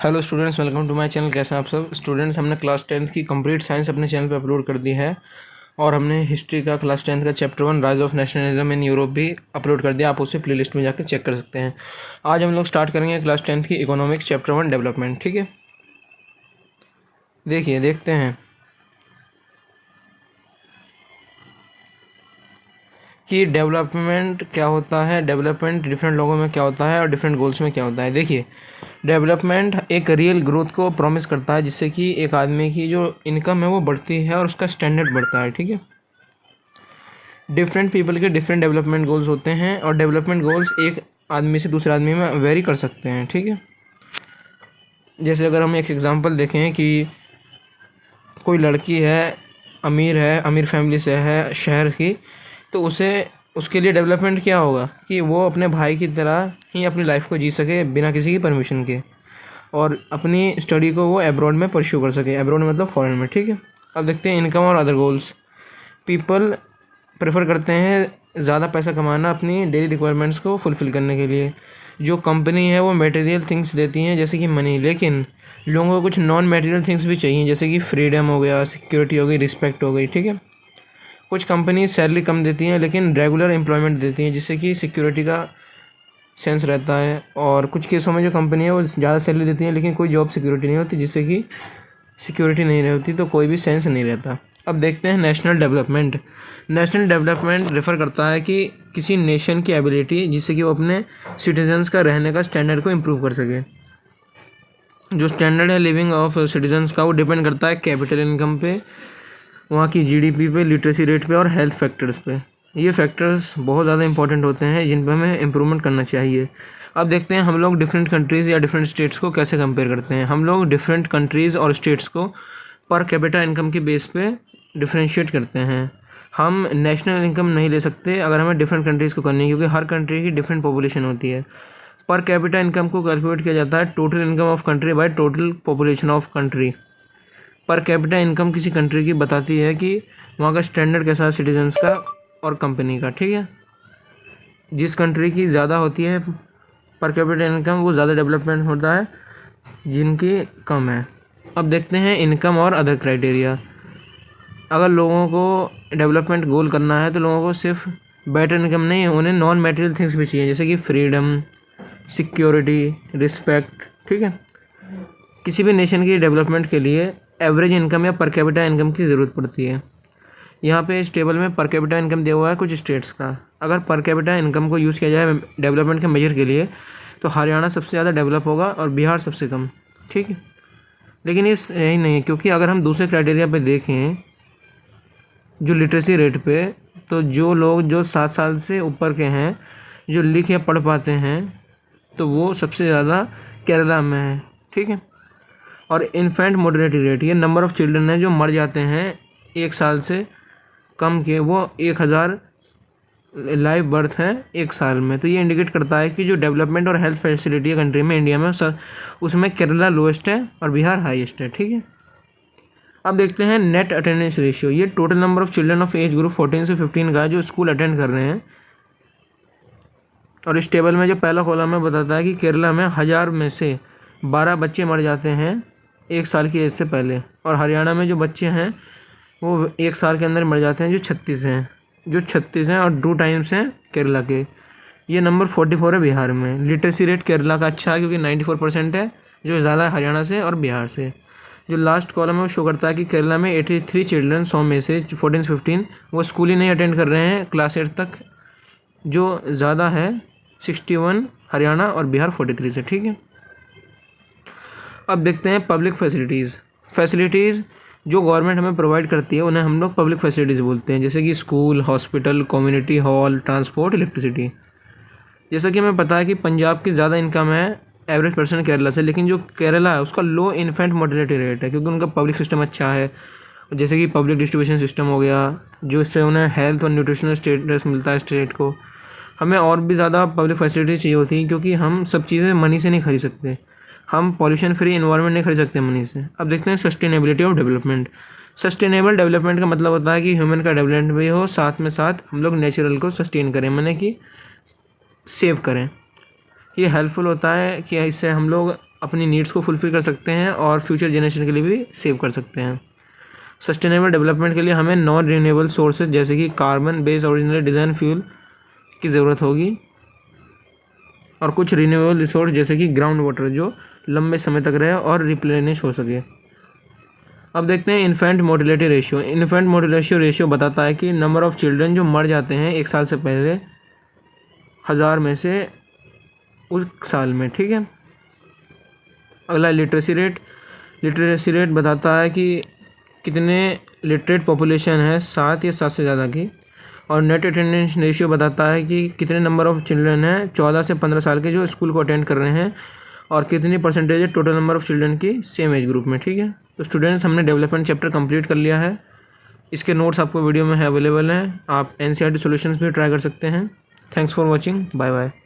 Hello students, welcome to my channel. कैसे हैं आप सब स्टूडेंट्स? हमने क्लास 10th की कंप्लीट साइंस अपने चैनल पे अपलोड कर दी है और हमने हिस्ट्री का क्लास 10th का chapter 1 rise of nationalism in Europe भी अपलोड कर दिया। आप उसे प्लेलिस्ट में जाकर चेक कर सकते हैं। आज हम लोग स्टार्ट करेंगे क्लास 10th की इकोनॉमिक्स चैप्टर 1 डेवलपमेंट। ठीक है, देखते हैं कि डेवलपमेंट क्या होता है, डेवलपमेंट डिफरेंट लोगों में क्या होता है और डिफरेंट गोल्स में क्या होता है। देखिए, डेवलपमेंट एक रियल ग्रोथ को प्रॉमिस करता है जिससे कि एक आदमी की जो इनकम है वो बढ़ती है और उसका स्टैंडर्ड बढ़ता है। ठीक है, डिफरेंट पीपल के डिफरेंट डेवलपमेंट गोल्स होते हैं और डेवलपमेंट गोल्स एक आदमी से दूसरे आदमी में वेरी कर सकते हैं। ठीक है, जैसे अगर हम एक एग्जांपल देखें कि कोई लड़की है, अमीर फैमिली से है शहर की, तो उसके लिए डेवलपमेंट क्या होगा कि वो अपने भाई की तरह ही अपनी लाइफ को जी सके बिना किसी की परमिशन के, और अपनी स्टडी को वो अब्रॉड में परस्यू कर सके। अब्रॉड मतलब फॉरेन में। ठीक है, अब देखते हैं इनकम और अदर गोल्स। पीपल प्रेफर करते हैं ज़्यादा पैसा कमाना अपनी डेली रिक्वायरमेंट्स को फुलफ़िल करने के लिए। जो कंपनी है वो मटेरियल थिंग्स देती हैं जैसे कि मनी, लेकिन लोगों को कुछ नॉन मटेरियल थिंग्स भी चाहिए जैसे कि फ्रीडम हो गया, सिक्योरिटी हो गई, रिस्पेक्ट हो गई। ठीक है, कुछ कंपनी सैलरी कम देती हैं लेकिन रेगुलर एम्प्लॉयमेंट देती हैं जिससे कि सिक्योरिटी का सेंस रहता है, और कुछ केसों में जो कंपनी है वो ज़्यादा सैलरी देती है लेकिन कोई जॉब सिक्योरिटी नहीं होती, जिससे कि सिक्योरिटी नहीं रहती तो कोई भी सेंस नहीं रहता। अब देखते हैं national development. National development refer करता है कि किसी नेशन की एबिलिटी जिससे कि वो अपने सिटीजन्स का रहने का स्टैंडर्ड को इम्प्रूव कर सके। जो स्टैंडर्ड है लिविंग ऑफ सिटीजन्स का, वो डिपेंड करता है कैपिटल इनकम पे, वहाँ की जीडीपी पे, लिटरेसी रेट पे और हेल्थ फैक्टर्स पे। ये फैक्टर्स बहुत ज़्यादा इंपॉर्टेंट होते हैं जिन पर हमें इम्प्रूवमेंट करना चाहिए। अब देखते हैं हम लोग डिफरेंट कंट्रीज़ या डिफरेंट स्टेट्स को कैसे कंपेयर करते हैं। हम लोग डिफरेंट कंट्रीज़ और स्टेट्स को पर कैपिटा इनकम के बेस पे डिफ्रेंशिएट करते हैं। हम नेशनल इनकम नहीं ले सकते अगर हमें डिफरेंट कंट्रीज़ को करनी है, क्योंकि हर कंट्री की डिफरेंट पॉपुलेशन होती है। पर कैपिटा इनकम को कैलकुलेट किया जाता है total income of country by total population of country. Per capita income किसी कंट्री की बताती है कि वहाँ का स्टैंडर्ड कैसा है सिटीजन्स का और कंपनी का। ठीक है, जिस कंट्री की ज़्यादा होती है पर कैपिटा इनकम वो ज़्यादा डेवलपमेंट होता है, जिनकी कम है। अब देखते हैं इनकम और अदर क्राइटेरिया। अगर लोगों को डेवलपमेंट गोल करना है तो लोगों को सिर्फ बेटर इनकम नहीं, उन्हें नॉन मटेरियल थिंग्स भी चाहिए जैसे कि फ्रीडम, सिक्योरिटी, रिस्पेक्ट। ठीक है, किसी भी नेशन की डेवलपमेंट के लिए एवरेज इनकम या पर कैपिटा इनकम की ज़रूरत पड़ती है। यहाँ पे इस टेबल में पर कैपिटा इनकम दिया हुआ है कुछ स्टेट्स का। अगर पर कैपिटा इनकम को यूज़ किया जाए डेवलपमेंट के मेजर के लिए तो हरियाणा सबसे ज़्यादा डेवलप होगा और बिहार सबसे कम। ठीक है, लेकिन ये यही नहीं है, क्योंकि अगर हम दूसरे क्राइटेरिया पे देखें जो लिटरेसी रेट पे, तो जो लोग जो 7 साल से ऊपर के हैं जो लिख या पढ़ पाते हैं तो वो सबसे ज़्यादा केरला में है। ठीक है, और इन्फेंट मोर्टेलिटी रेट, ये नंबर ऑफ़ चिल्ड्रन है जो मर जाते हैं 1 साल से कम के, वो 1000 लाइव बर्थ है 1 साल में। तो ये इंडिकेट करता है कि जो डेवलपमेंट और हेल्थ फैसिलिटी है कंट्री में, इंडिया में उसमें केरला लोएस्ट है और बिहार हाईएस्ट है। ठीक है, अब देखते हैं नेट अटेंडेंस रेशियो। ये total number of children of age group 14 से 15 का जो स्कूल अटेंड कर रहे हैं, और इस टेबल में जो पहला कॉलम है बताता है कि केरला में 1000 में से 12 बच्चे मर जाते हैं 1 साल की एज से पहले, और हरियाणा में जो बच्चे हैं वो 1 साल के अंदर मर जाते हैं जो 36 हैं और 2 टाइम्स हैं केरला के। ये नंबर 44 है बिहार में। लिटरेसी रेट केरला का अच्छा है क्योंकि 94% है, जो ज़्यादा है हरियाणा से और बिहार से। जो लास्ट कॉलम है वो शो करता है कि केरला में 83 चिल्ड्रन 100 में से 14 से 15 वो स्कूल ही नहीं अटेंड कर रहे हैं क्लास 8 तक, जो ज़्यादा है 61 हरियाणा और बिहार 43 से। ठीक है, अब देखते हैं पब्लिक फैसिलिटीज़ जो गवर्नमेंट हमें प्रोवाइड करती है उन्हें हम लोग पब्लिक फैसिलिटीज़ बोलते हैं, जैसे कि school, hospital, community hall, transport, electricity. जैसा कि हमें पता है कि पंजाब की ज़्यादा इनकम है एवरेज पर्सन केरला से, लेकिन जो केरला है उसका लो इन्फेंट मोर्टेलिटी रेट है क्योंकि उनका पब्लिक सिस्टम अच्छा है, जैसे कि पब्लिक डिस्ट्रीब्यूशन सिस्टम हो गया, जो इससे उन्हें हेल्थ और न्यूट्रिशनल स्टेटस मिलता है स्टेट को। हमें और भी ज़्यादा पब्लिक फैसिलिटी चाहिए होती है क्योंकि हम सब चीज़ें मनी से नहीं खरीद सकते, हम पॉल्यूशन फ्री इन्वायरमेंट नहीं खरीद सकते मनी से। अब देखते हैं sustainability of development. Sustainable development का मतलब होता है कि ह्यूमन का डेवलपमेंट भी हो, साथ में साथ हम लोग नेचुरल को सस्टेन करें, माने कि सेव करें। ये हेल्पफुल होता है कि इससे हम लोग अपनी नीड्स को फुलफ़िल कर सकते हैं और फ्यूचर जनरेशन के लिए भी सेव कर सकते हैं। सस्टेनेबल डेवलपमेंट के लिए हमें नॉन रिन्यूएबल सोर्सेज जैसे कि carbon based original design fuel की ज़रूरत होगी और कुछ रिन्यूएबल रिसोर्स जैसे कि ग्राउंड वाटर जो लंबे समय तक रहे और रिप्लेनिश हो सके। अब देखते हैं infant mortality ratio. Infant mortality ratio बताता है कि नंबर ऑफ़ चिल्ड्रन जो मर जाते हैं 1 साल से पहले 1000 में से उस साल में, ठीक है। अगला लिटरेसी रेट। लिटरेसी रेट बताता है कि कितने लिटरेट पॉपुलेशन है 7 या 7 से ज़्यादा की। और नेट अटेंडेंस रेशियो बताता है कि कितने नंबर ऑफ़ चिल्ड्रन हैं 14 से 15 साल के जो स्कूल को अटेंड कर रहे हैं और कितनी परसेंटेज है टोटल नंबर ऑफ़ चिल्ड्रन की सेम एज ग्रुप में, ठीक है। तो स्टूडेंट्स, हमने डेवलपमेंट चैप्टर कंप्लीट कर लिया है। इसके नोट्स आपको वीडियो में अवेलेबल हैं। आप NCERT सॉल्यूशंस भी ट्राई कर सकते हैं। Thanks for watching. Bye bye.